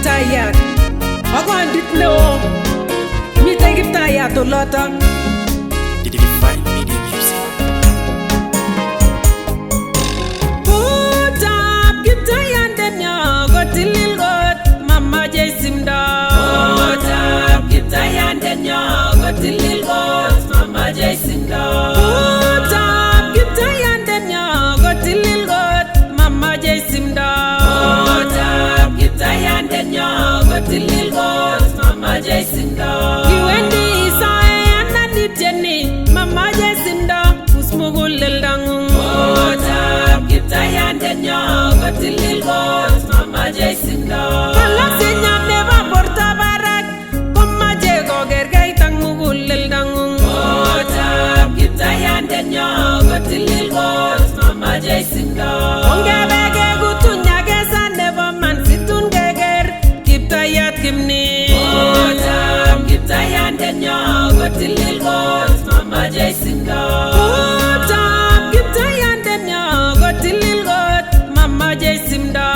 Kiptayat akondit neo mite Kiptayat olotok. Divine Media Music. Kutap Kiptayandenyo kotilil kot mamache simdo. Kutap Kiptayandenyo kotilil kot mamache simdo. Kutap Kiptayandenyo kotilil kot mamache simdo. Kutap Kiptayandenyo kotilil kot mamache simdo. Kiwendi isae ananitieni mamache simdo usmuguleldangung. Kutap Kiptayandenyo kotilil kot mamache simdo. Kalasinyam nebo borto barak komache kokerkeit ak muguleldangung. Kutap Kiptayandenyo kotilil kot mamache simdo. Ongebe kekutunya kesa nebo man situn keker Kiptayat kimni. Kutap Kiptayandenyo kotilil kot mamache simdo. Kutap Kiptayandenyo kotilil kot mamache simdo.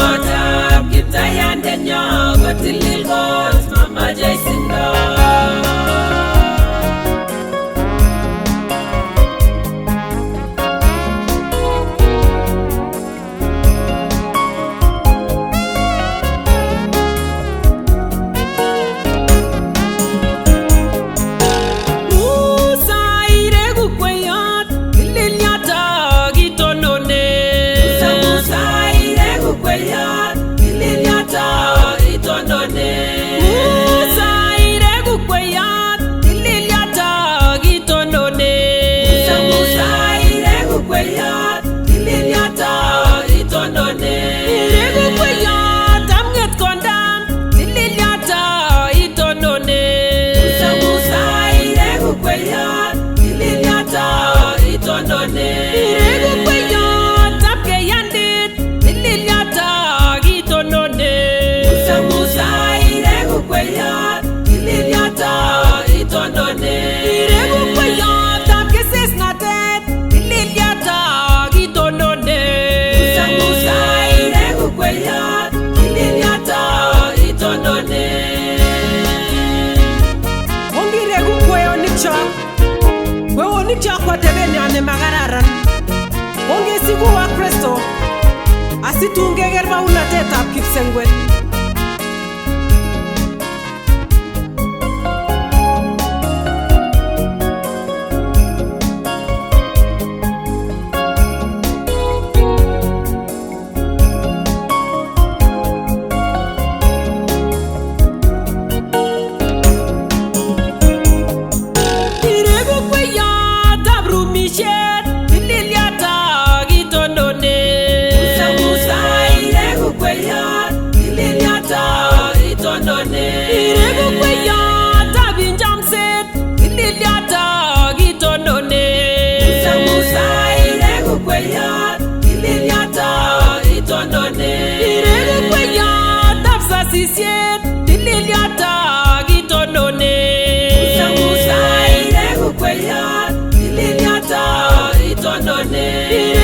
Kutap Kiptayandenyo kotilil kot mamache simdo. Magararan ongesiku wa Kristo asitungeker baunatetab kipsengwet. Itonone